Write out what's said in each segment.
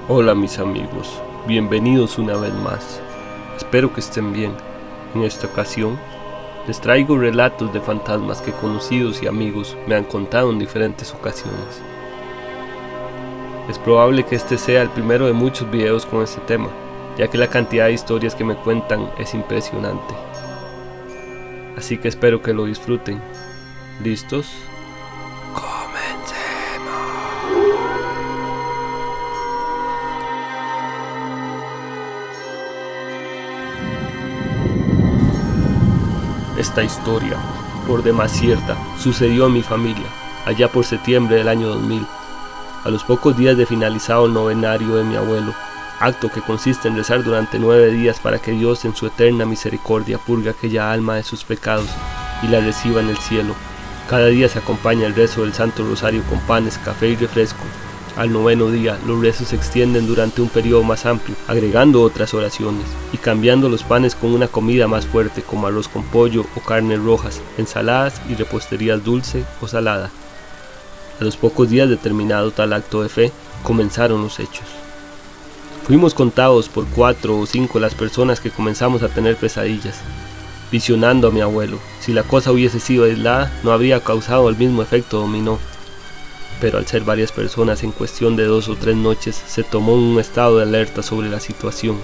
Hola mis amigos, bienvenidos una vez más. Espero que estén bien. En esta ocasión les traigo relatos de fantasmas que conocidos y amigos me han contado en diferentes ocasiones. Es probable que este sea el primero de muchos videos con este tema, ya que la cantidad de historias que me cuentan es impresionante. Así que espero que lo disfruten. ¿Listos? Esta historia, por demás cierta, sucedió en mi familia, allá por septiembre del año 2000, a los pocos días de finalizado el novenario de mi abuelo, acto que consiste en rezar durante 9 días para que Dios en su eterna misericordia purgue aquella alma de sus pecados y la reciba en el cielo. Cada día se acompaña el rezo del Santo Rosario con panes, café y refresco. Al noveno día, los rezos se extienden durante un periodo más amplio, agregando otras oraciones y cambiando los panes con una comida más fuerte como arroz con pollo o carnes rojas, ensaladas y reposterías dulce o salada. A los pocos días de terminado tal acto de fe, comenzaron los hechos. Fuimos contados por 4 o 5 las personas que comenzamos a tener pesadillas, visionando a mi abuelo. Si la cosa hubiese sido aislada, no habría causado el mismo efecto dominó. Pero al ser varias personas en cuestión de 2 o 3 noches, se tomó un estado de alerta sobre la situación.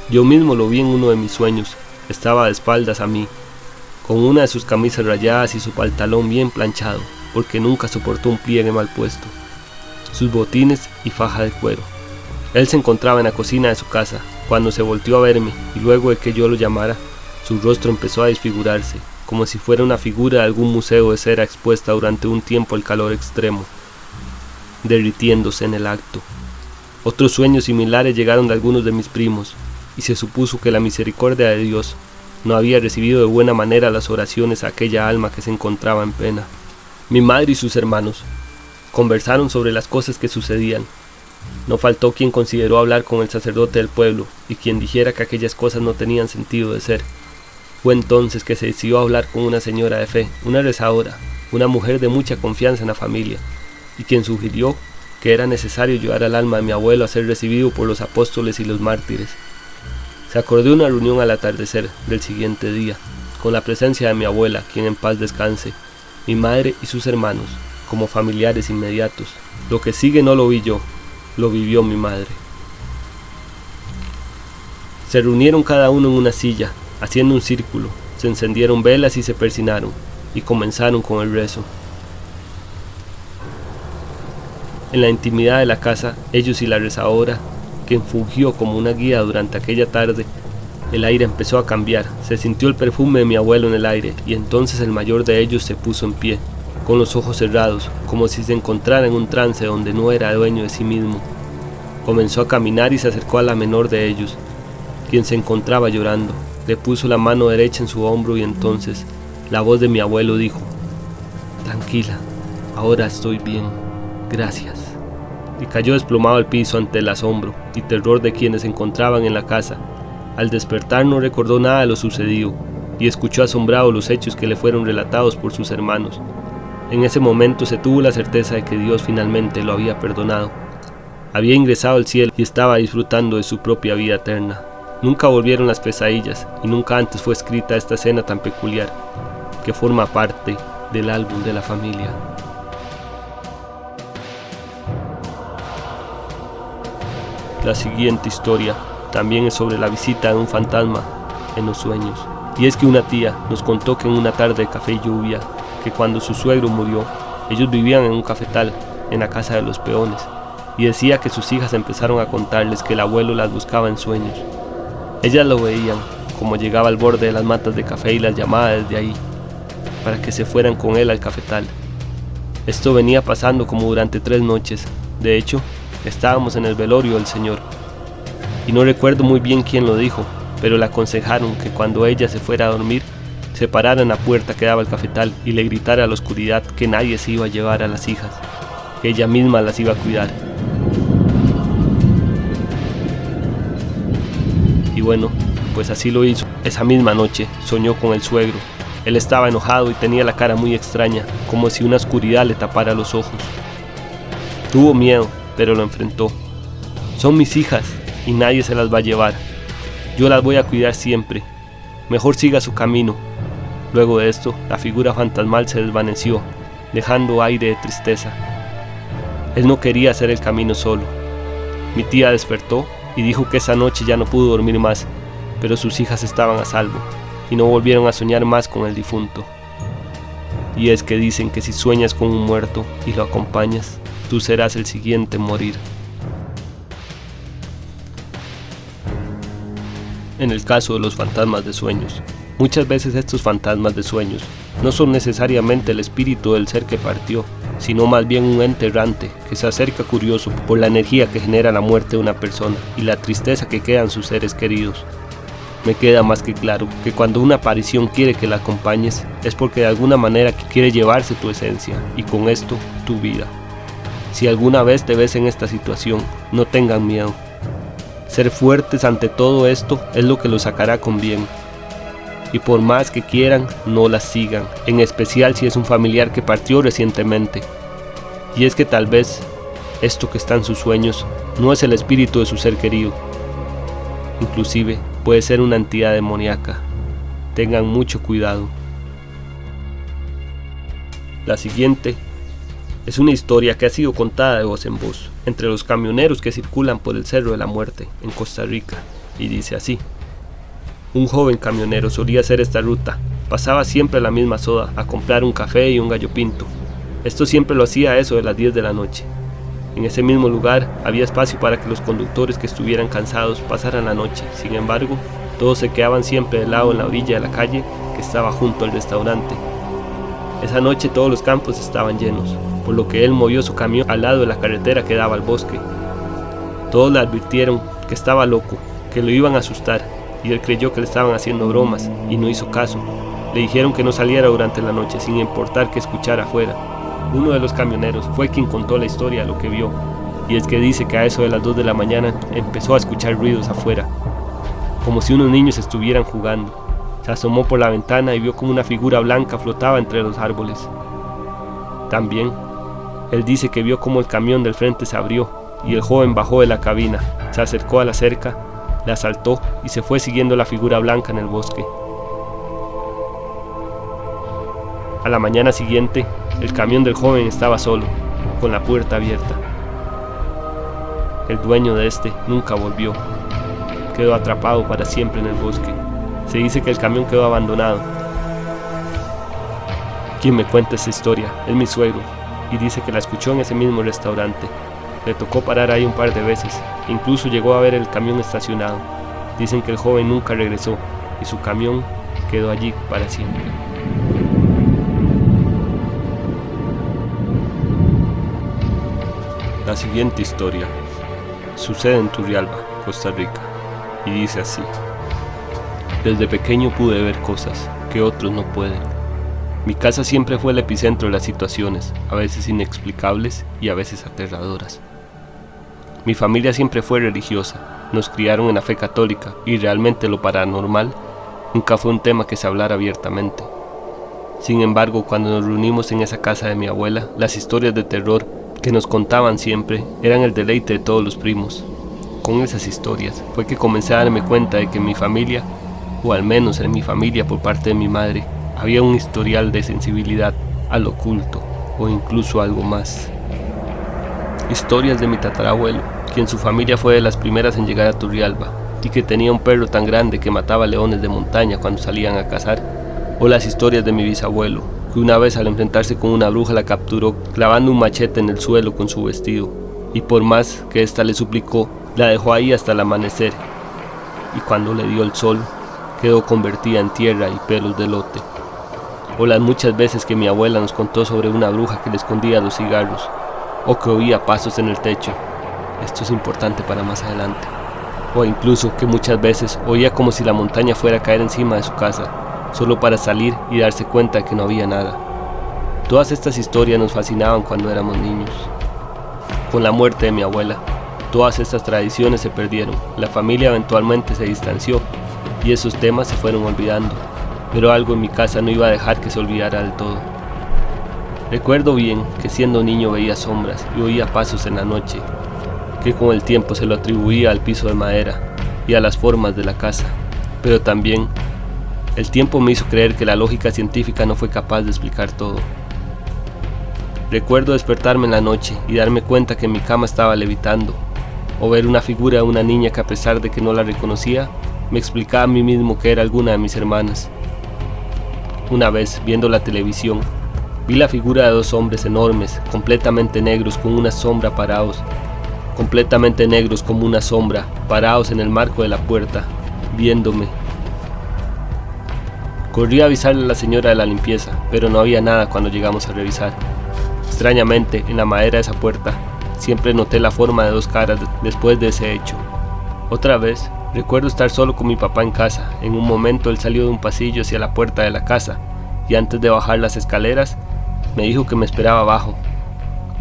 Yo mismo lo vi en uno de mis sueños. Estaba de espaldas a mí, con una de sus camisas rayadas y su pantalón bien planchado, porque nunca soportó un pliegue mal puesto, sus botines y faja de cuero. Él se encontraba en la cocina de su casa, cuando se volteó a verme, y luego de que yo lo llamara, su rostro empezó a desfigurarse, como si fuera una figura de algún museo de cera expuesta durante un tiempo al calor extremo, derritiéndose en el acto. Otros sueños similares llegaron de algunos de mis primos, y se supuso que la misericordia de Dios no había recibido de buena manera las oraciones a aquella alma que se encontraba en pena. Mi madre y sus hermanos conversaron sobre las cosas que sucedían. No faltó quien consideró hablar con el sacerdote del pueblo, y quien dijera que aquellas cosas no tenían sentido de ser. Fue entonces que se decidió hablar con una señora de fe, una rezadora, una mujer de mucha confianza en la familia, y quien sugirió que era necesario llevar al alma de mi abuelo a ser recibido por los apóstoles y los mártires. Se acordó una reunión al atardecer del siguiente día, con la presencia de mi abuela, quien en paz descanse, mi madre y sus hermanos, como familiares inmediatos. Lo que sigue no lo vi yo, lo vivió mi madre. Se reunieron cada uno en una silla, haciendo un círculo, se encendieron velas y se persinaron, y comenzaron con el rezo. En la intimidad de la casa, ellos y la rezadora, quien fungió como una guía durante aquella tarde, el aire empezó a cambiar, se sintió el perfume de mi abuelo en el aire, y entonces el mayor de ellos se puso en pie, con los ojos cerrados, como si se encontrara en un trance donde no era dueño de sí mismo. Comenzó a caminar y se acercó a la menor de ellos, quien se encontraba llorando. Le puso la mano derecha en su hombro y entonces la voz de mi abuelo dijo: «Tranquila, ahora estoy bien, gracias». Y cayó desplomado al piso ante el asombro y terror de quienes se encontraban en la casa. Al despertar no recordó nada de lo sucedido y escuchó asombrado los hechos que le fueron relatados por sus hermanos. En ese momento se tuvo la certeza de que Dios finalmente lo había perdonado. Había ingresado al cielo y estaba disfrutando de su propia vida eterna. Nunca volvieron las pesadillas y nunca antes fue escrita esta escena tan peculiar que forma parte del álbum de la familia. La siguiente historia también es sobre la visita de un fantasma en los sueños. Y es que una tía nos contó que en una tarde de café y lluvia, que cuando su suegro murió, ellos vivían en un cafetal en la casa de los peones, y decía que sus hijas empezaron a contarles que el abuelo las buscaba en sueños. Ellas lo veían, como llegaba al borde de las matas de café y las llamaba desde ahí, para que se fueran con él al cafetal. Esto venía pasando como durante 3 noches. De hecho, estábamos en el velorio del señor, y no recuerdo muy bien quién lo dijo, pero le aconsejaron que cuando ella se fuera a dormir, se parara en la puerta que daba al cafetal y le gritara a la oscuridad que nadie se iba a llevar a las hijas, que ella misma las iba a cuidar. Y bueno, pues así lo hizo. Esa misma noche soñó con el suegro. Él estaba enojado y tenía la cara muy extraña, como si una oscuridad le tapara los ojos. Tuvo miedo, pero lo enfrentó. Son mis hijas y nadie se las va a llevar. Yo las voy a cuidar siempre. Mejor siga su camino. Luego de esto, la figura fantasmal se desvaneció, dejando aire de tristeza. Él no quería hacer el camino solo. Mi tía despertó y dijo que esa noche ya no pudo dormir más, pero sus hijas estaban a salvo y no volvieron a soñar más con el difunto. Y es que dicen que si sueñas con un muerto y lo acompañas, tú serás el siguiente en morir. En el caso de los fantasmas de sueños, muchas veces estos fantasmas de sueños no son necesariamente el espíritu del ser que partió, sino más bien un ente errante que se acerca curioso por la energía que genera la muerte de una persona y la tristeza que quedan sus seres queridos. Me queda más que claro que cuando una aparición quiere que la acompañes es porque de alguna manera quiere llevarse tu esencia y con esto tu vida. Si alguna vez te ves en esta situación, no tengan miedo. Ser fuertes ante todo esto es lo que los sacará con bien. Y por más que quieran, no las sigan, en especial si es un familiar que partió recientemente. Y es que tal vez esto que está en sus sueños no es el espíritu de su ser querido. Inclusive puede ser una entidad demoníaca. Tengan mucho cuidado. La siguiente es una historia que ha sido contada de voz en voz entre los camioneros que circulan por el Cerro de la Muerte en Costa Rica, y dice así: un joven camionero solía hacer esta ruta, pasaba siempre a la misma soda a comprar un café y un gallo pinto. Esto siempre lo hacía a eso de las 10 de la noche. En ese mismo lugar había espacio para que los conductores que estuvieran cansados pasaran la noche. Sin embargo, todos se quedaban siempre de lado en la orilla de la calle que estaba junto al restaurante. Esa noche todos los campos estaban llenos, por lo que él movió su camión al lado de la carretera que daba al bosque. Todos le advirtieron que estaba loco, que lo iban a asustar, y él creyó que le estaban haciendo bromas y no hizo caso. Le dijeron que no saliera durante la noche sin importar que escuchara afuera. Uno de los camioneros fue quien contó la historia de lo que vio, y es que dice que a eso de las 2 de la mañana empezó a escuchar ruidos afuera, como si unos niños estuvieran jugando. Se asomó por la ventana y vio como una figura blanca flotaba entre los árboles. También, él dice que vio como el camión del frente se abrió y el joven bajó de la cabina, se acercó a la cerca, la saltó y se fue siguiendo la figura blanca en el bosque. A la mañana siguiente, el camión del joven estaba solo, con la puerta abierta. El dueño de este nunca volvió. Quedó atrapado para siempre en el bosque. Se dice que el camión quedó abandonado. Quien me cuenta esta historia es mi suegro, y dice que la escuchó en ese mismo restaurante. Le tocó parar ahí un par de veces, incluso llegó a ver el camión estacionado. Dicen que el joven nunca regresó, y su camión quedó allí para siempre. La siguiente historia sucede en Turrialba, Costa Rica, y dice así: desde pequeño pude ver cosas que otros no pueden. Mi casa siempre fue el epicentro de las situaciones, a veces inexplicables y a veces aterradoras. Mi familia siempre fue religiosa, nos criaron en la fe católica y realmente lo paranormal nunca fue un tema que se hablara abiertamente. Sin embargo, cuando nos reunimos en esa casa de mi abuela, las historias de terror que nos contaban siempre eran el deleite de todos los primos. Con esas historias fue que comencé a darme cuenta de que en mi familia, o al menos en mi familia por parte de mi madre, había un historial de sensibilidad al oculto o incluso algo más. Historias de mi tatarabuelo, quien su familia fue de las primeras en llegar a Turrialba y que tenía un perro tan grande que mataba leones de montaña cuando salían a cazar, o las historias de mi bisabuelo, que una vez al enfrentarse con una bruja la capturó clavando un machete en el suelo con su vestido, y por más que ésta le suplicó, la dejó ahí hasta el amanecer, y cuando le dio el sol, quedó convertida en tierra y pelos de lote. O las muchas veces que mi abuela nos contó sobre una bruja que le escondía los cigarros, o que oía pasos en el techo. Esto es importante para más adelante. O incluso que muchas veces oía como si la montaña fuera a caer encima de su casa, solo para salir y darse cuenta de que no había nada. Todas estas historias nos fascinaban cuando éramos niños. Con la muerte de mi abuela, todas estas tradiciones se perdieron, la familia eventualmente se distanció y esos temas se fueron olvidando, pero algo en mi casa no iba a dejar que se olvidara del todo. Recuerdo bien que siendo niño veía sombras y oía pasos en la noche, que con el tiempo se lo atribuía al piso de madera y a las formas de la casa, pero también el tiempo me hizo creer que la lógica científica no fue capaz de explicar todo. Recuerdo despertarme en la noche y darme cuenta que mi cama estaba levitando, o ver una figura de una niña que, a pesar de que no la reconocía, me explicaba a mí mismo que era alguna de mis hermanas. Una vez, viendo la televisión, vi la figura de dos hombres enormes, completamente negros como una sombra parados en el marco de la puerta, viéndome. Corrí a avisarle a la señora de la limpieza, pero no había nada cuando llegamos a revisar. Extrañamente, en la madera de esa puerta, siempre noté la forma de dos caras después de ese hecho. Otra vez, recuerdo estar solo con mi papá en casa. En un momento él salió de un pasillo hacia la puerta de la casa, y antes de bajar las escaleras, me dijo que me esperaba abajo.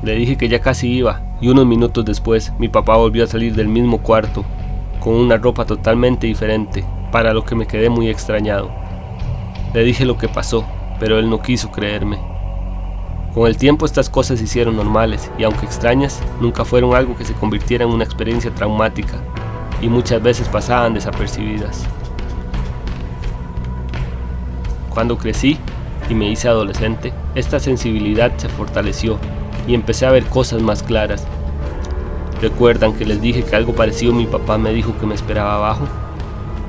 Le dije que ya casi iba, y unos minutos después, mi papá volvió a salir del mismo cuarto, con una ropa totalmente diferente, para lo que me quedé muy extrañado. Le dije lo que pasó, pero él no quiso creerme. Con el tiempo estas cosas se hicieron normales y, aunque extrañas, nunca fueron algo que se convirtiera en una experiencia traumática, y muchas veces pasaban desapercibidas. Cuando crecí y me hice adolescente, esta sensibilidad se fortaleció y empecé a ver cosas más claras. ¿Recuerdan que les dije que algo parecido mi papá me dijo que me esperaba abajo?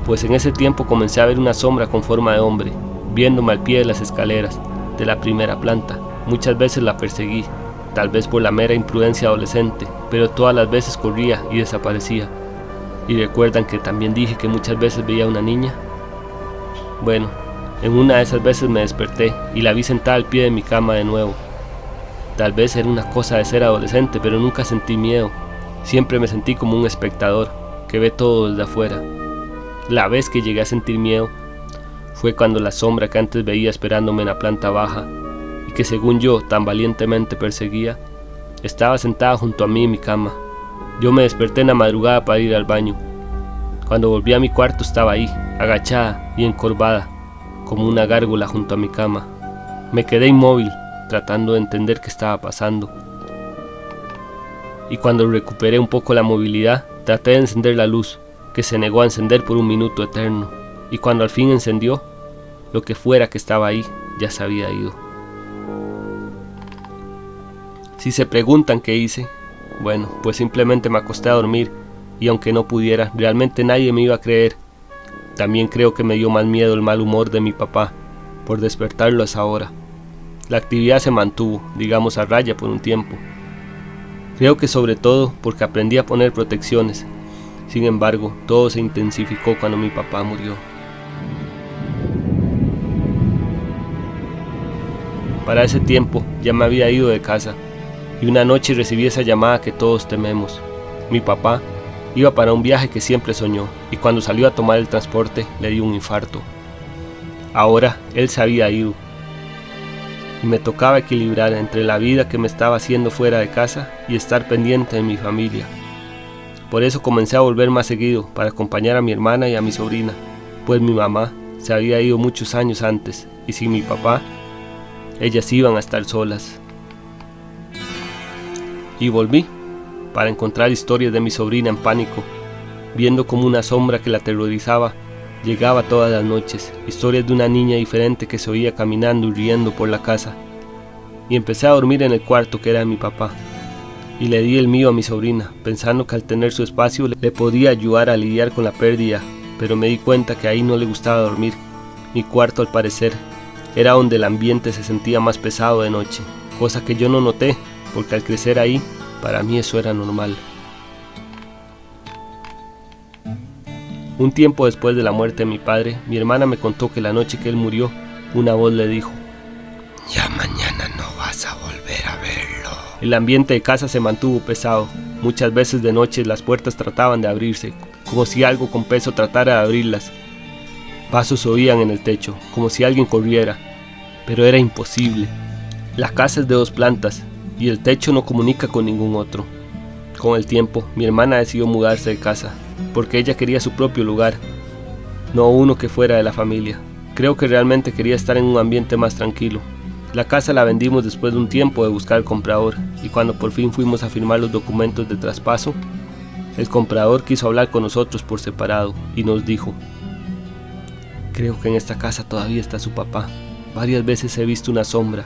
Pues en ese tiempo comencé a ver una sombra con forma de hombre, viéndome al pie de las escaleras de la primera planta. Muchas veces la perseguí, tal vez por la mera imprudencia adolescente, pero todas las veces corría y desaparecía. ¿Y recuerdan que también dije que muchas veces veía a una niña? Bueno, en una de esas veces me desperté y la vi sentada al pie de mi cama de nuevo. Tal vez era una cosa de ser adolescente, pero nunca sentí miedo. Siempre me sentí como un espectador, que ve todo desde afuera. La vez que llegué a sentir miedo fue cuando la sombra que antes veía esperándome en la planta baja, y que según yo tan valientemente perseguía, estaba sentada junto a mí en mi cama. Yo me desperté en la madrugada para ir al baño. Cuando volví a mi cuarto estaba ahí, agachada y encorvada, como una gárgola junto a mi cama. Me quedé inmóvil, tratando de entender qué estaba pasando. Y cuando recuperé un poco la movilidad, traté de encender la luz, que se negó a encender por un minuto eterno, y cuando al fin encendió, lo que fuera que estaba ahí ya se había ido. Si se preguntan qué hice, bueno, pues simplemente me acosté a dormir, y aunque no pudiera, realmente nadie me iba a creer. También creo que me dio más miedo el mal humor de mi papá, por despertarlo a esa hora. La actividad se mantuvo, digamos, a raya por un tiempo. Creo que sobre todo porque aprendí a poner protecciones. Sin embargo, todo se intensificó cuando mi papá murió. Para ese tiempo ya me había ido de casa, y una noche recibí esa llamada que todos tememos. Mi papá iba para un viaje que siempre soñó, y cuando salió a tomar el transporte le dio un infarto. Ahora él se había ido, y me tocaba equilibrar entre la vida que me estaba haciendo fuera de casa y estar pendiente de mi familia. Por eso comencé a volver más seguido para acompañar a mi hermana y a mi sobrina, pues mi mamá se había ido muchos años antes, y sin mi papá, ellas iban a estar solas. Y volví para encontrar historias de mi sobrina en pánico, viendo como una sombra que la aterrorizaba llegaba todas las noches, historias de una niña diferente que se oía caminando y riendo por la casa. Y empecé a dormir en el cuarto que era de mi papá, y le di el mío a mi sobrina, pensando que al tener su espacio le podía ayudar a lidiar con la pérdida, pero me di cuenta que ahí no le gustaba dormir. Mi cuarto, al parecer, era donde el ambiente se sentía más pesado de noche, cosa que yo no noté, porque al crecer ahí, para mí eso era normal. Un tiempo después de la muerte de mi padre, mi hermana me contó que la noche que él murió, una voz le dijo: ya mañana no vas a volver a verlo. El ambiente de casa se mantuvo pesado. Muchas veces de noche las puertas trataban de abrirse, como si algo con peso tratara de abrirlas. Pasos se oían en el techo, como si alguien corriera, pero era imposible. La casa es de 2 plantas, y el techo no comunica con ningún otro. Con el tiempo, mi hermana decidió mudarse de casa, porque ella quería su propio lugar, no uno que fuera de la familia. Creo que realmente quería estar en un ambiente más tranquilo. La casa la vendimos después de un tiempo de buscar comprador, y cuando por fin fuimos a firmar los documentos de traspaso, El comprador quiso hablar con nosotros por separado y nos dijo: creo que en esta casa todavía está su papá. Varias veces he visto una sombra,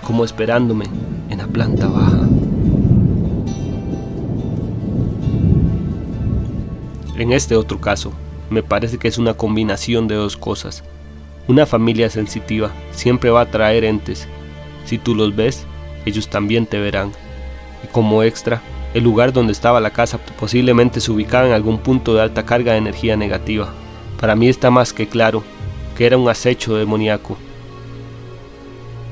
como esperándome en la planta baja. En este otro caso, me parece que es una combinación de dos cosas. Una familia sensitiva siempre va a atraer entes. Si tú los ves, ellos también te verán. Y como extra, el lugar donde estaba la casa posiblemente se ubicaba en algún punto de alta carga de energía negativa. Para mí está más que claro que era un acecho demoníaco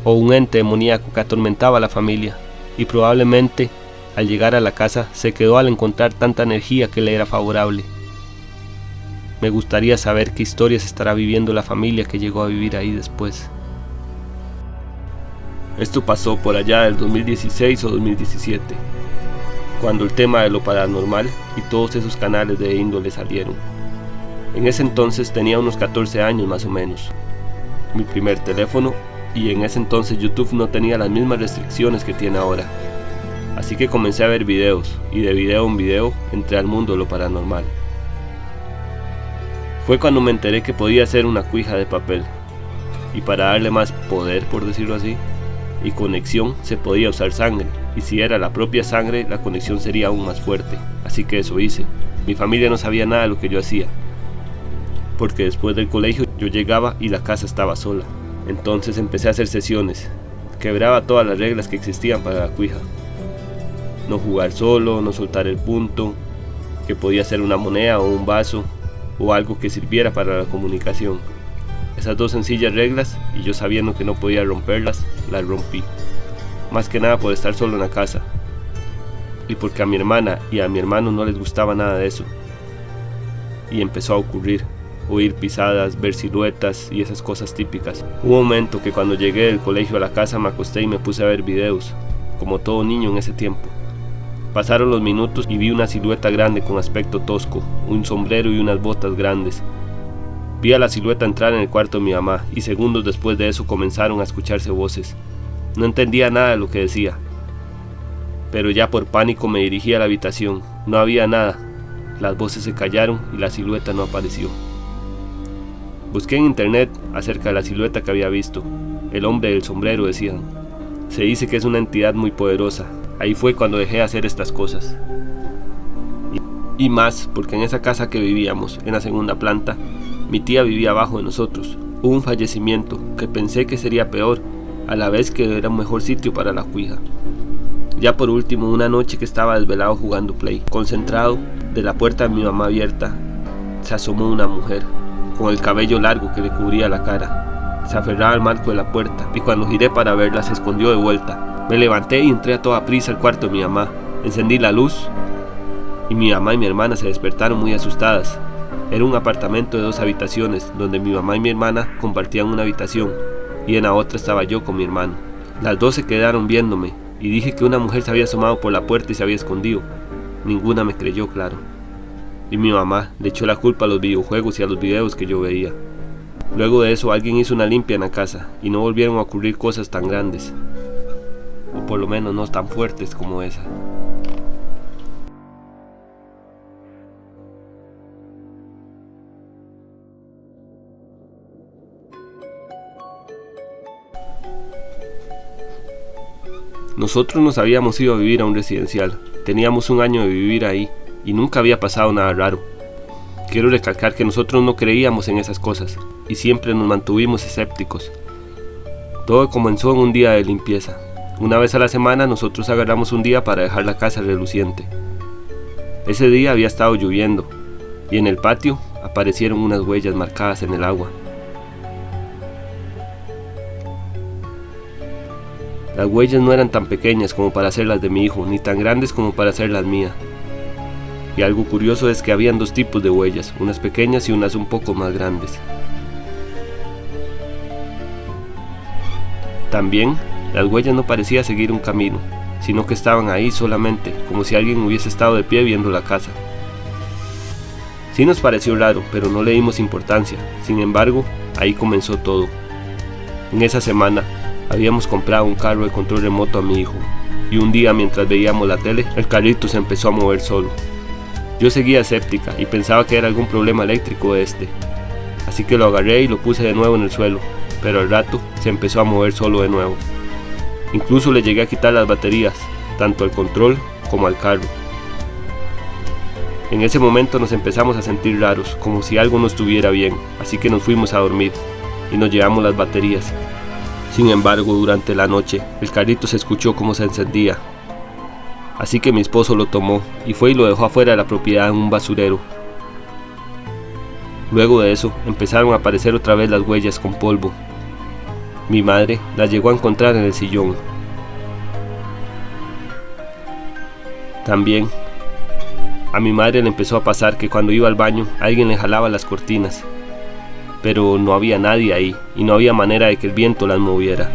o un ente demoníaco que atormentaba a la familia, y probablemente al llegar a la casa se quedó al encontrar tanta energía que le era favorable. Me gustaría saber qué historias estará viviendo la familia que llegó a vivir ahí después. Esto pasó por allá del 2016 o 2017, cuando el tema de lo paranormal y todos esos canales de índole salieron. En ese entonces tenía unos 14 años más o menos, mi primer teléfono, y en ese entonces YouTube no tenía las mismas restricciones que tiene ahora. Así que comencé a ver videos, y de video en video entré al mundo de lo paranormal. Fue cuando me enteré que podía hacer una cuija de papel, y para darle más poder, por decirlo así, y conexión, se podía usar sangre, y si era la propia sangre, la conexión sería aún más fuerte. Así que eso hice. Mi familia no sabía nada de lo que yo hacía, porque después del colegio yo llegaba y la casa estaba sola. Entonces empecé a hacer sesiones, quebraba todas las reglas que existían para la cuija. No jugar solo, no soltar el punto, que podía ser una moneda o un vaso, o algo que sirviera para la comunicación. Esas dos sencillas reglas, y yo sabiendo que no podía romperlas, las rompí. Más que nada por estar solo en la casa, y porque a mi hermana y a mi hermano no les gustaba nada de eso. Y empezó a ocurrir: oír pisadas, ver siluetas y esas cosas típicas. Hubo un momento que cuando llegué del colegio a la casa me acosté y me puse a ver videos, como todo niño en ese tiempo. Pasaron los minutos y vi una silueta grande con aspecto tosco, un sombrero y unas botas grandes. Vi a la silueta entrar en el cuarto de mi mamá, y segundos después de eso comenzaron a escucharse voces. No entendía nada de lo que decía, pero ya por pánico me dirigí a la habitación. No había nada, las voces se callaron y la silueta no apareció. Busqué en internet acerca de la silueta que había visto. El hombre del sombrero, decían. Se dice que es una entidad muy poderosa. Ahí fue cuando dejé de hacer estas cosas. Y más, porque en esa casa que vivíamos, en la segunda planta, mi tía vivía abajo de nosotros. Hubo un fallecimiento que pensé que sería peor, a la vez que era un mejor sitio para la cuija. Ya por último, una noche que estaba desvelado jugando Play, concentrado, de la puerta de mi mamá abierta, se asomó una mujer, con el cabello largo que le cubría la cara. Se aferraba al marco de la puerta, y cuando giré para verla se escondió de vuelta. Me levanté y entré a toda prisa al cuarto de mi mamá. Encendí la luz, y mi mamá y mi hermana se despertaron muy asustadas. Era un apartamento de 2 habitaciones, donde mi mamá y mi hermana compartían una habitación, y en la otra estaba yo con mi hermano. Las dos se quedaron viéndome, y dije que una mujer se había asomado por la puerta y se había escondido. Ninguna me creyó, claro. Y mi mamá le echó la culpa a los videojuegos y a los videos que yo veía. Luego de eso alguien hizo una limpia en la casa, y no volvieron a ocurrir cosas tan grandes, o por lo menos no tan fuertes como esa. Nosotros nos habíamos ido a vivir a un residencial. Teníamos 1 año de vivir ahí y nunca había pasado nada raro. Quiero recalcar que nosotros no creíamos en esas cosas y siempre nos mantuvimos escépticos. Todo comenzó en un día de limpieza. Una vez a la semana nosotros agarramos un día para dejar la casa reluciente. Ese día había estado lloviendo y en el patio aparecieron unas huellas marcadas en el agua. Las huellas no eran tan pequeñas como para ser las de mi hijo, ni tan grandes como para ser las mías. Y algo curioso es que habían 2 tipos de huellas, unas pequeñas y unas un poco más grandes. También, las huellas no parecían seguir un camino, sino que estaban ahí solamente, como si alguien hubiese estado de pie viendo la casa. Sí nos pareció raro, pero no le dimos importancia. Sin embargo, ahí comenzó todo. En esa semana, habíamos comprado un carro de control remoto a mi hijo, y un día mientras veíamos la tele, el carrito se empezó a mover solo. Yo seguía escéptica y pensaba que era algún problema eléctrico así que lo agarré y lo puse de nuevo en el suelo, pero al rato se empezó a mover solo de nuevo. Incluso le llegué a quitar las baterías, tanto al control como al carro. En ese momento nos empezamos a sentir raros, como si algo no estuviera bien, así que nos fuimos a dormir y nos llevamos las baterías. Sin embargo, durante la noche, el carrito se escuchó cómo se encendía, así que mi esposo lo tomó y fue y lo dejó afuera de la propiedad en un basurero. Luego de eso, empezaron a aparecer otra vez las huellas con polvo. Mi madre las llegó a encontrar en el sillón. También, a mi madre le empezó a pasar que cuando iba al baño, alguien le jalaba las cortinas, pero no había nadie ahí y no había manera de que el viento las moviera.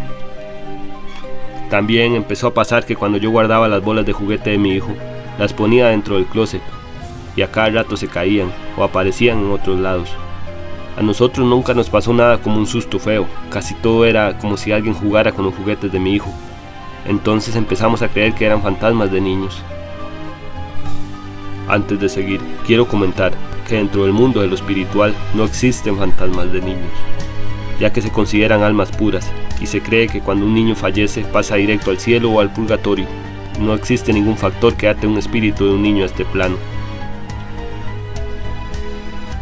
También empezó a pasar que cuando yo guardaba las bolas de juguete de mi hijo, las ponía dentro del closet y a cada rato se caían o aparecían en otros lados. A nosotros nunca nos pasó nada como un susto feo, casi todo era como si alguien jugara con los juguetes de mi hijo. Entonces empezamos a creer que eran fantasmas de niños. Antes de seguir, quiero comentar que dentro del mundo de lo espiritual no existen fantasmas de niños, ya que se consideran almas puras y se cree que cuando un niño fallece pasa directo al cielo o al purgatorio. No existe ningún factor que ate un espíritu de un niño a este plano.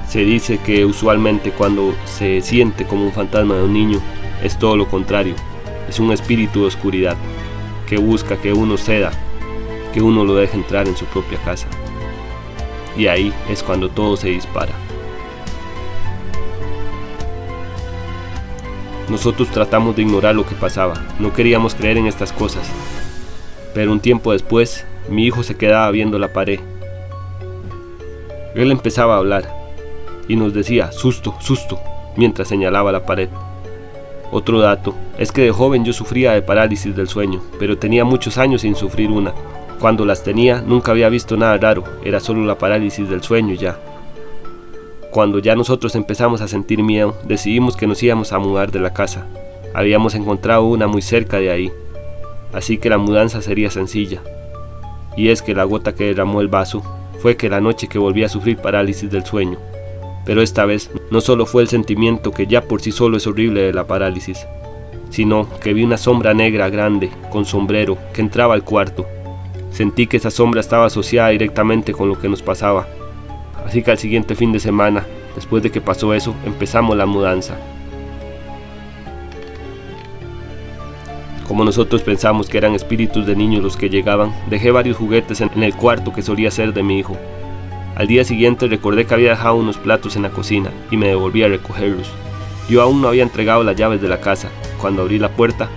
Se dice que usualmente cuando se siente como un fantasma de un niño es todo lo contrario, es un espíritu de oscuridad que busca que uno ceda, que uno lo deje entrar en su propia casa. Y ahí es cuando todo se dispara. Nosotros tratamos de ignorar lo que pasaba, no queríamos creer en estas cosas, pero un tiempo después, mi hijo se quedaba viendo la pared. Él empezaba a hablar y nos decía susto, susto, mientras señalaba la pared. Otro dato es que de joven yo sufría de parálisis del sueño, pero tenía muchos años sin sufrir una. Cuando las tenía nunca había visto nada raro, era solo la parálisis del sueño ya. Cuando ya nosotros empezamos a sentir miedo, decidimos que nos íbamos a mudar de la casa. Habíamos encontrado una muy cerca de ahí, así que la mudanza sería sencilla. Y es que la gota que derramó el vaso fue que la noche que volví a sufrir parálisis del sueño. Pero esta vez no solo fue el sentimiento que ya por sí solo es horrible de la parálisis, sino que vi una sombra negra grande, con sombrero, que entraba al cuarto. Sentí que esa sombra estaba asociada directamente con lo que nos pasaba. Así que al siguiente fin de semana, después de que pasó eso, empezamos la mudanza. Como nosotros pensamos que eran espíritus de niños los que llegaban, dejé varios juguetes en el cuarto que solía ser de mi hijo. Al día siguiente recordé que había dejado unos platos en la cocina y me devolví a recogerlos. Yo aún no había entregado las llaves de la casa. Cuando abrí la puerta,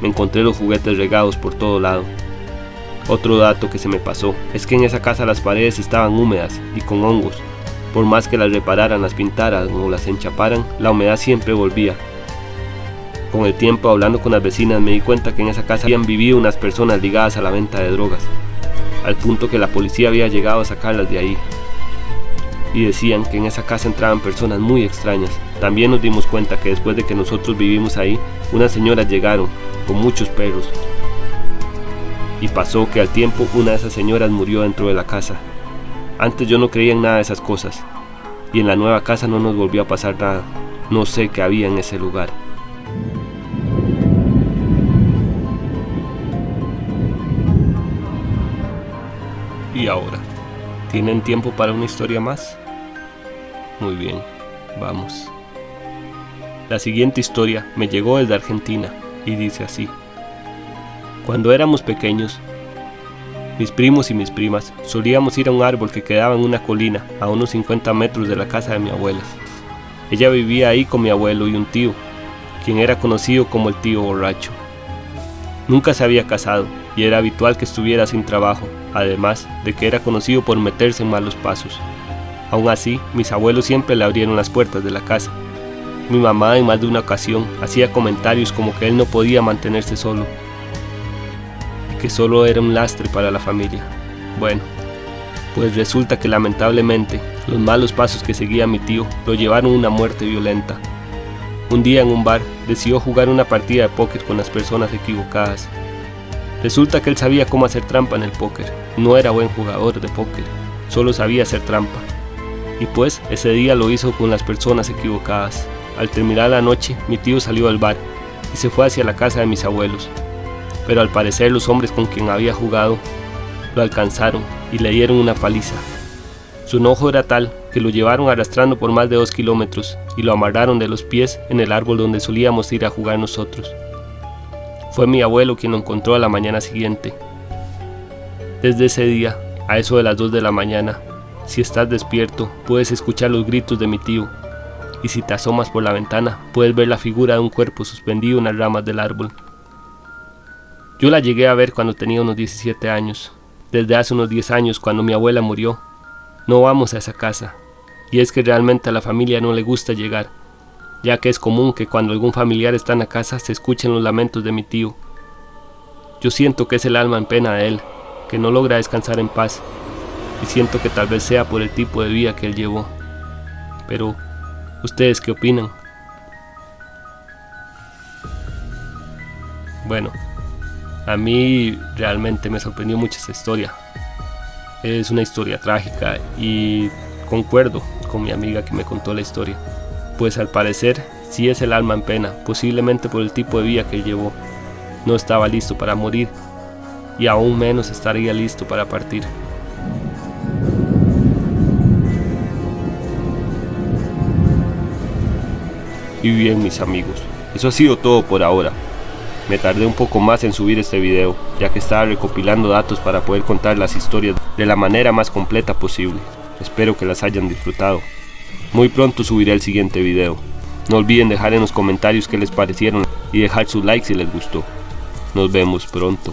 me encontré los juguetes regados por todo lado. Otro dato que se me pasó es que en esa casa las paredes estaban húmedas y con hongos. Por más que las repararan, las pintaran o las enchaparan, la humedad siempre volvía. Con el tiempo, hablando con las vecinas, me di cuenta que en esa casa habían vivido unas personas ligadas a la venta de drogas, al punto que la policía había llegado a sacarlas de ahí. Y decían que en esa casa entraban personas muy extrañas. También nos dimos cuenta que después de que nosotros vivimos ahí, unas señoras llegaron con muchos perros. Y pasó que al tiempo una de esas señoras murió dentro de la casa. Antes yo no creía en nada de esas cosas, y en la nueva casa no nos volvió a pasar nada. No sé qué había en ese lugar. Y ahora, ¿tienen tiempo para una historia más? Muy bien, vamos. La siguiente historia me llegó desde Argentina y dice así. Cuando éramos pequeños, mis primos y mis primas solíamos ir a un árbol que quedaba en una colina a unos 50 metros de la casa de mi abuela. Ella vivía ahí con mi abuelo y un tío, quien era conocido como el tío borracho. Nunca se había casado y era habitual que estuviera sin trabajo, además de que era conocido por meterse en malos pasos. Aún así, mis abuelos siempre le abrieron las puertas de la casa. Mi mamá en más de una ocasión hacía comentarios como que él no podía mantenerse solo, que solo era un lastre para la familia. Bueno, pues resulta que lamentablemente los malos pasos que seguía mi tío lo llevaron a una muerte violenta. Un día en un bar decidió jugar una partida de póker con las personas equivocadas. Resulta que él sabía cómo hacer trampa en el póker, no era buen jugador de póker, solo sabía hacer trampa. Y pues ese día lo hizo con las personas equivocadas. Al terminar la noche, mi tío salió del bar y se fue hacia la casa de mis abuelos. Pero al parecer los hombres con quien había jugado lo alcanzaron y le dieron una paliza. Su enojo era tal que lo llevaron arrastrando por más de 2 kilómetros y lo amarraron de los pies en el árbol donde solíamos ir a jugar nosotros. Fue mi abuelo quien lo encontró a la mañana siguiente. Desde ese día, a eso de las 2 de la mañana, si estás despierto, puedes escuchar los gritos de mi tío, y si te asomas por la ventana, puedes ver la figura de un cuerpo suspendido en las ramas del árbol. Yo la llegué a ver cuando tenía unos 17 años. Desde hace unos 10 años, cuando mi abuela murió, no vamos a esa casa, y es que realmente a la familia no le gusta llegar, ya que es común que cuando algún familiar está en la casa se escuchen los lamentos de mi tío. Yo siento que es el alma en pena de él, que no logra descansar en paz, y siento que tal vez sea por el tipo de vida que él llevó. Pero, ¿ustedes qué opinan? Bueno, a mí realmente me sorprendió mucho esta historia. Es una historia trágica y concuerdo con mi amiga que me contó la historia, pues al parecer sí es el alma en pena, posiblemente por el tipo de vida que él llevó. No estaba listo para morir y aún menos estaría listo para partir. Y bien, mis amigos, eso ha sido todo por ahora. Me tardé un poco más en subir este video, ya que estaba recopilando datos para poder contar las historias de la manera más completa posible. Espero que las hayan disfrutado. Muy pronto subiré el siguiente video. No olviden dejar en los comentarios qué les parecieron y dejar su like si les gustó. Nos vemos pronto.